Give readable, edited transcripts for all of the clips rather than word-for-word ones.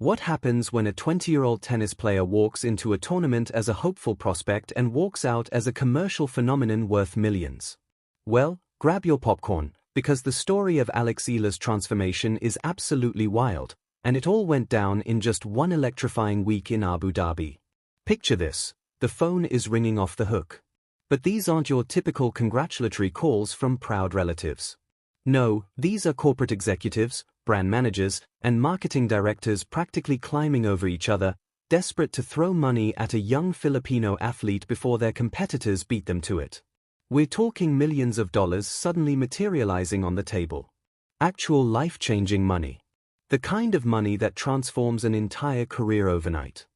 What happens when a 20-year-old tennis player walks into a tournament as a hopeful prospect and walks out as a commercial phenomenon worth millions? Well, grab your popcorn, because the story of Eala's transformation is absolutely wild, and it all went down in just one electrifying week in Abu Dhabi. Picture this: the phone is ringing off the hook. But these aren't your typical congratulatory calls from proud relatives. No, these are corporate executives, brand managers, and marketing directors practically climbing over each other, desperate to throw money at a young Filipino athlete before their competitors beat them to it. We're talking millions of dollars suddenly materializing on the table. Actual life-changing money. The kind of money that transforms an entire career overnight.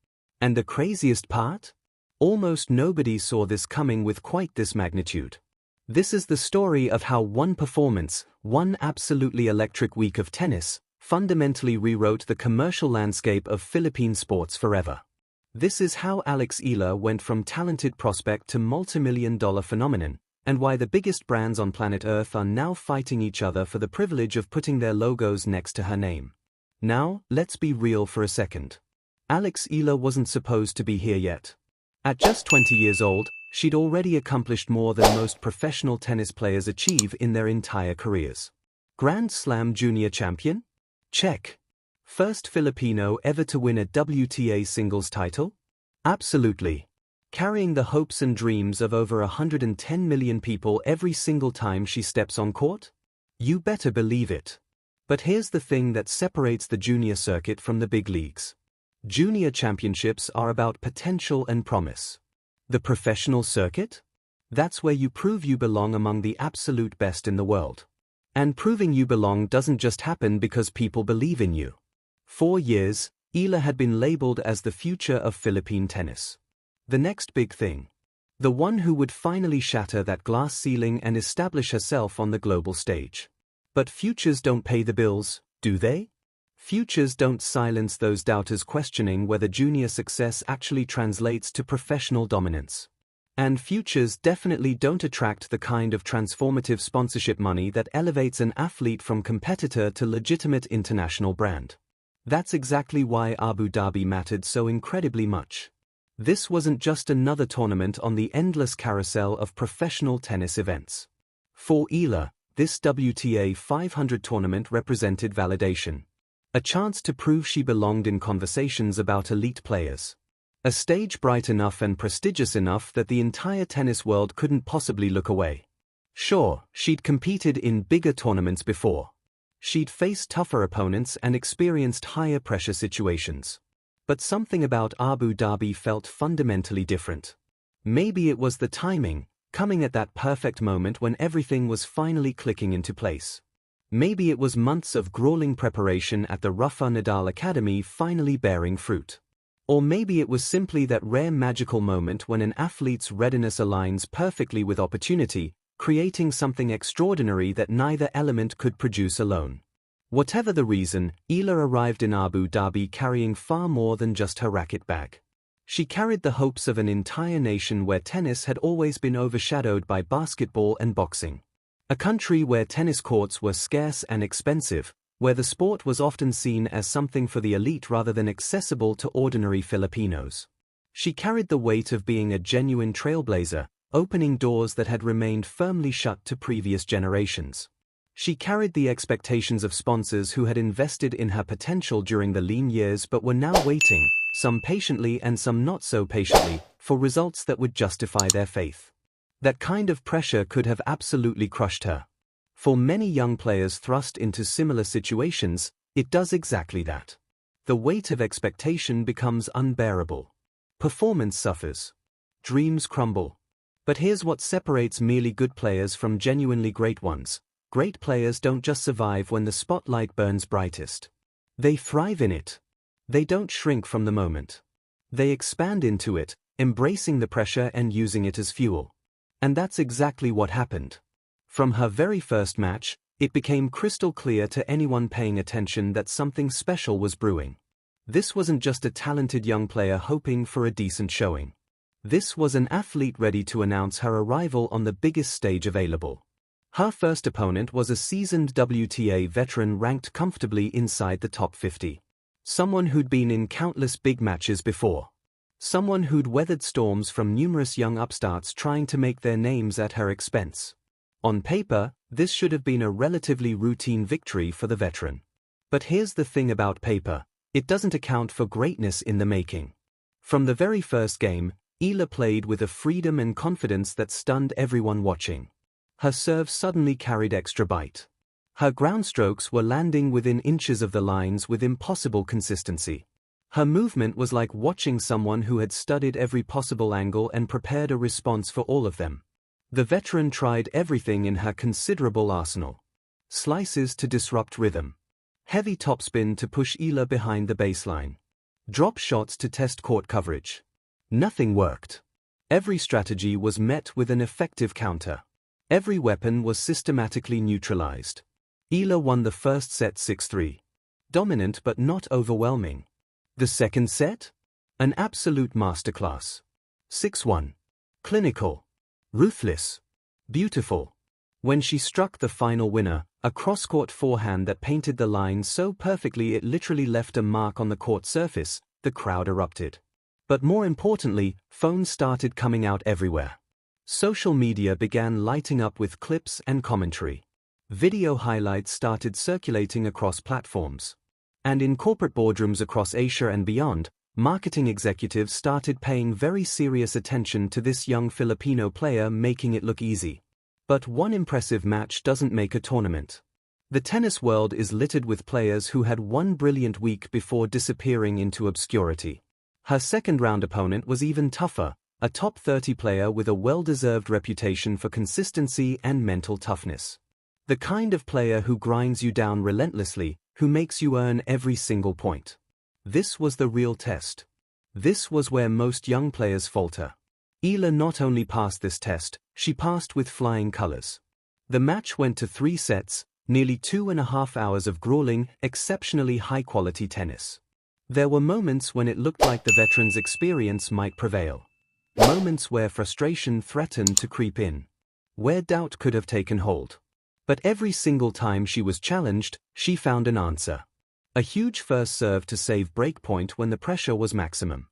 And the craziest part? Almost nobody saw this coming with quite this magnitude. This is the story of how one performance, one absolutely electric week of tennis, fundamentally rewrote the commercial landscape of Philippine sports forever. This is how Eala went from talented prospect to multimillion-dollar phenomenon, and why the biggest brands on planet Earth are now fighting each other for the privilege of putting their logos next to her name. Now, let's be real for a second. Eala wasn't supposed to be here yet. At just 20 years old, she'd already accomplished more than most professional tennis players achieve in their entire careers. Grand Slam Junior Champion? Check. First Filipino ever to win a WTA singles title? Absolutely. Carrying the hopes and dreams of over 110 million people every single time she steps on court? You better believe it. But here's the thing that separates the junior circuit from the big leagues. Junior championships are about potential and promise. The professional circuit? That's where you prove you belong among the absolute best in the world. And proving you belong doesn't just happen because people believe in you. For years, Eala had been labeled as the future of Philippine tennis. The next big thing. The one who would finally shatter that glass ceiling and establish herself on the global stage. But futures don't pay the bills, do they? Futures don't silence those doubters questioning whether junior success actually translates to professional dominance. And futures definitely don't attract the kind of transformative sponsorship money that elevates an athlete from competitor to legitimate international brand. That's exactly why Abu Dhabi mattered so incredibly much. This wasn't just another tournament on the endless carousel of professional tennis events. For Eala, this WTA 500 tournament represented validation. A chance to prove she belonged in conversations about elite players. A stage bright enough and prestigious enough that the entire tennis world couldn't possibly look away. Sure, she'd competed in bigger tournaments before. She'd faced tougher opponents and experienced higher pressure situations. But something about Abu Dhabi felt fundamentally different. Maybe it was the timing, coming at that perfect moment when everything was finally clicking into place. Maybe it was months of grueling preparation at the Rafa Nadal Academy finally bearing fruit. Or maybe it was simply that rare magical moment when an athlete's readiness aligns perfectly with opportunity, creating something extraordinary that neither element could produce alone. Whatever the reason, Eala arrived in Abu Dhabi carrying far more than just her racket bag. She carried the hopes of an entire nation where tennis had always been overshadowed by basketball and boxing. A country where tennis courts were scarce and expensive, where the sport was often seen as something for the elite rather than accessible to ordinary Filipinos. She carried the weight of being a genuine trailblazer, opening doors that had remained firmly shut to previous generations. She carried the expectations of sponsors who had invested in her potential during the lean years but were now waiting, some patiently and some not so patiently, for results that would justify their faith. That kind of pressure could have absolutely crushed her. For many young players thrust into similar situations, it does exactly that. The weight of expectation becomes unbearable. Performance suffers. Dreams crumble. But here's what separates merely good players from genuinely great ones. Great players don't just survive when the spotlight burns brightest. They thrive in it. They don't shrink from the moment. They expand into it, embracing the pressure and using it as fuel. And that's exactly what happened. From her very first match, it became crystal clear to anyone paying attention that something special was brewing. This wasn't just a talented young player hoping for a decent showing. This was an athlete ready to announce her arrival on the biggest stage available. Her first opponent was a seasoned WTA veteran ranked comfortably inside the top 50. Someone who'd been in countless big matches before. Someone who'd weathered storms from numerous young upstarts trying to make their names at her expense. On paper, this should have been a relatively routine victory for the veteran. But here's the thing about paper, it doesn't account for greatness in the making. From the very first game, Eala played with a freedom and confidence that stunned everyone watching. Her serve suddenly carried extra bite. Her ground strokes were landing within inches of the lines with impossible consistency. Her movement was like watching someone who had studied every possible angle and prepared a response for all of them. The veteran tried everything in her considerable arsenal. Slices to disrupt rhythm. Heavy topspin to push Eala behind the baseline. Drop shots to test court coverage. Nothing worked. Every strategy was met with an effective counter. Every weapon was systematically neutralized. Eala won the first set 6-3. Dominant but not overwhelming. The second set? An absolute masterclass. 6-1. Clinical. Ruthless. Beautiful. When she struck the final winner, a cross-court forehand that painted the line so perfectly it literally left a mark on the court surface, the crowd erupted. But more importantly, phones started coming out everywhere. Social media began lighting up with clips and commentary. Video highlights started circulating across platforms. And in corporate boardrooms across Asia and beyond, marketing executives started paying very serious attention to this young Filipino player, making it look easy. But one impressive match doesn't make a tournament. The tennis world is littered with players who had one brilliant week before disappearing into obscurity. Her second-round opponent was even tougher, a top 30 player with a well-deserved reputation for consistency and mental toughness. The kind of player who grinds you down relentlessly, who makes you earn every single point. This was the real test. This was where most young players falter. Eala not only passed this test, she passed with flying colors. The match went to 3 sets, nearly 2.5 hours of grueling, exceptionally high-quality tennis. There were moments when it looked like the veteran's experience might prevail. Moments where frustration threatened to creep in. Where doubt could have taken hold. But every single time she was challenged, she found an answer. A huge first serve to save breakpoint when the pressure was maximum.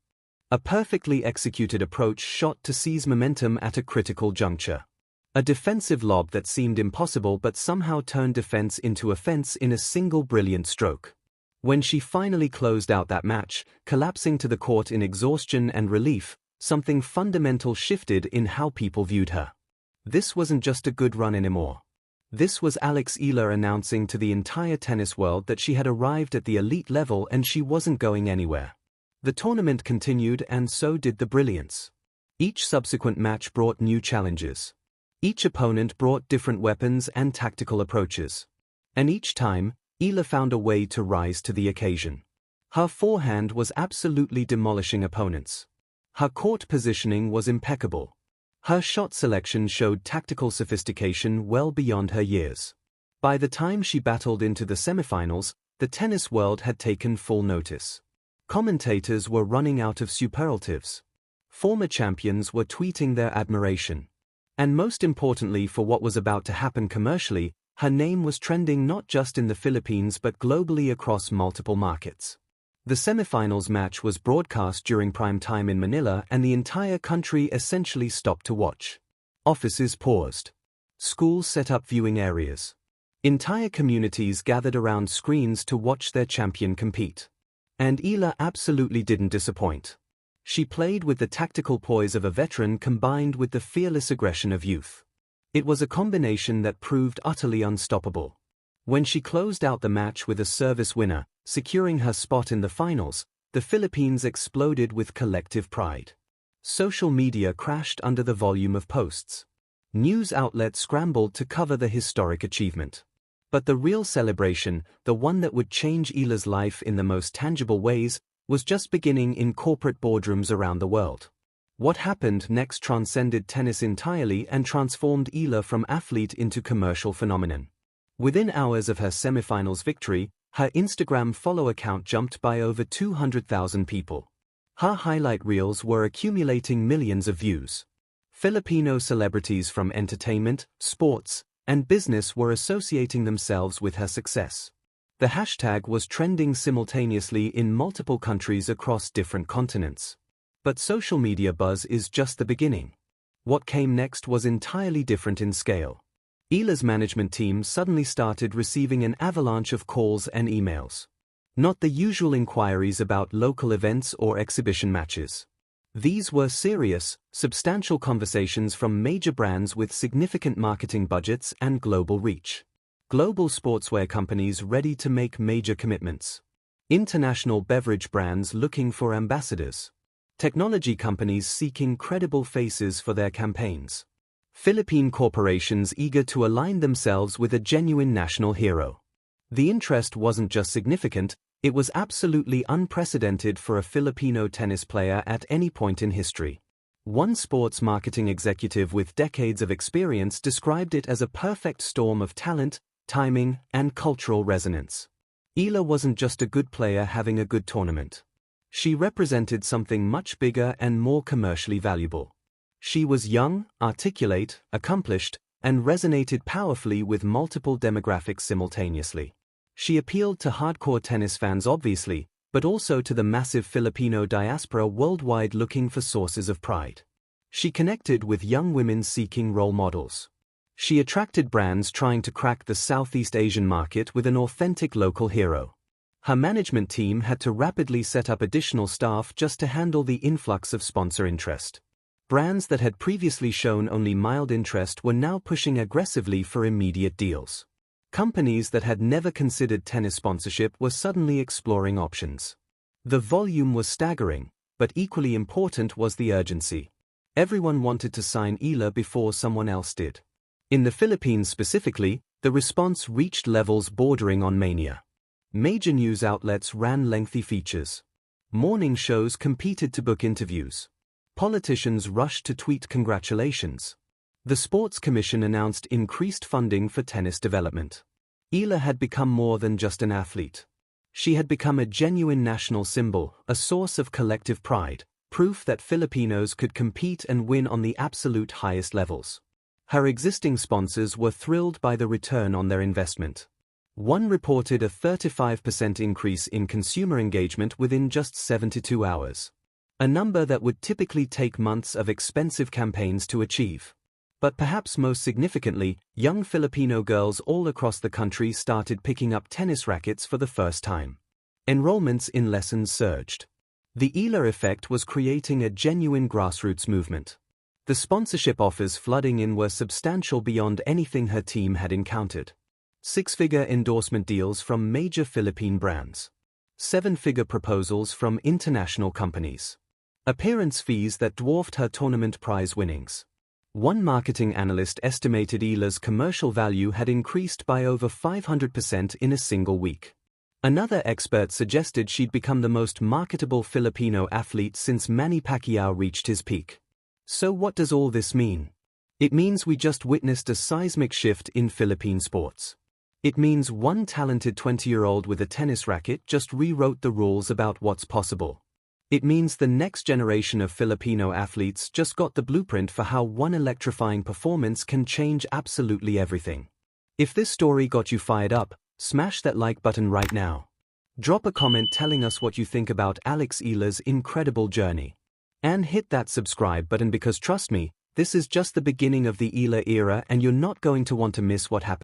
A perfectly executed approach shot to seize momentum at a critical juncture. A defensive lob that seemed impossible but somehow turned defense into offense in a single brilliant stroke. When she finally closed out that match, collapsing to the court in exhaustion and relief, something fundamental shifted in how people viewed her. This wasn't just a good run anymore. This was Eala announcing to the entire tennis world that she had arrived at the elite level and she wasn't going anywhere. The tournament continued and so did the brilliance. Each subsequent match brought new challenges. Each opponent brought different weapons and tactical approaches. And each time, Eala found a way to rise to the occasion. Her forehand was absolutely demolishing opponents. Her court positioning was impeccable. Her shot selection showed tactical sophistication well beyond her years. By the time she battled into the semifinals, the tennis world had taken full notice. Commentators were running out of superlatives. Former champions were tweeting their admiration. And most importantly for what was about to happen commercially, her name was trending not just in the Philippines but globally across multiple markets. The semifinals match was broadcast during prime time in Manila and the entire country essentially stopped to watch. Offices paused. Schools set up viewing areas. Entire communities gathered around screens to watch their champion compete. And Eala absolutely didn't disappoint. She played with the tactical poise of a veteran combined with the fearless aggression of youth. It was a combination that proved utterly unstoppable. When she closed out the match with a service winner, securing her spot in the finals, the Philippines exploded with collective pride. Social media crashed under the volume of posts. News outlets scrambled to cover the historic achievement. But the real celebration, the one that would change Eala's life in the most tangible ways, was just beginning in corporate boardrooms around the world. What happened next transcended tennis entirely and transformed Eala from athlete into commercial phenomenon. Within hours of her semifinals victory, her Instagram follower count jumped by over 200,000 people. Her highlight reels were accumulating millions of views. Filipino celebrities from entertainment, sports, and business were associating themselves with her success. The hashtag was trending simultaneously in multiple countries across different continents. But social media buzz is just the beginning. What came next was entirely different in scale. Eala's management team suddenly started receiving an avalanche of calls and emails. Not the usual inquiries about local events or exhibition matches. These were serious, substantial conversations from major brands with significant marketing budgets and global reach. Global sportswear companies ready to make major commitments. International beverage brands looking for ambassadors. Technology companies seeking credible faces for their campaigns. Philippine corporations eager to align themselves with a genuine national hero. The interest wasn't just significant, it was absolutely unprecedented for a Filipino tennis player at any point in history. One sports marketing executive with decades of experience described it as a perfect storm of talent, timing, and cultural resonance. Eala wasn't just a good player having a good tournament. She represented something much bigger and more commercially valuable. She was young, articulate, accomplished, and resonated powerfully with multiple demographics simultaneously. She appealed to hardcore tennis fans obviously, but also to the massive Filipino diaspora worldwide looking for sources of pride. She connected with young women seeking role models. She attracted brands trying to crack the Southeast Asian market with an authentic local hero. Her management team had to rapidly set up additional staff just to handle the influx of sponsor interest. Brands that had previously shown only mild interest were now pushing aggressively for immediate deals. Companies that had never considered tennis sponsorship were suddenly exploring options. The volume was staggering, but equally important was the urgency. Everyone wanted to sign Eala before someone else did. In the Philippines specifically, the response reached levels bordering on mania. Major news outlets ran lengthy features. Morning shows competed to book interviews. Politicians rushed to tweet congratulations. The Sports Commission announced increased funding for tennis development. Eala had become more than just an athlete. She had become a genuine national symbol, a source of collective pride, proof that Filipinos could compete and win on the absolute highest levels. Her existing sponsors were thrilled by the return on their investment. One reported a 35% increase in consumer engagement within just 72 hours. A number that would typically take months of expensive campaigns to achieve. But perhaps most significantly, young Filipino girls all across the country started picking up tennis rackets for the first time. Enrollments in lessons surged. The Eala effect was creating a genuine grassroots movement. The sponsorship offers flooding in were substantial beyond anything her team had encountered. Six-figure endorsement deals from major Philippine brands. Seven-figure proposals from international companies. Appearance fees that dwarfed her tournament prize winnings. One marketing analyst estimated Eala's commercial value had increased by over 500% in a single week. Another expert suggested she'd become the most marketable Filipino athlete since Manny Pacquiao reached his peak. So what does all this mean? It means we just witnessed a seismic shift in Philippine sports. It means one talented 20-year-old with a tennis racket just rewrote the rules about what's possible. It means the next generation of Filipino athletes just got the blueprint for how one electrifying performance can change absolutely everything. If this story got you fired up, smash that like button right now. Drop a comment telling us what you think about Alex Eala's incredible journey. And hit that subscribe button because trust me, this is just the beginning of the Eala era and you're not going to want to miss what happens.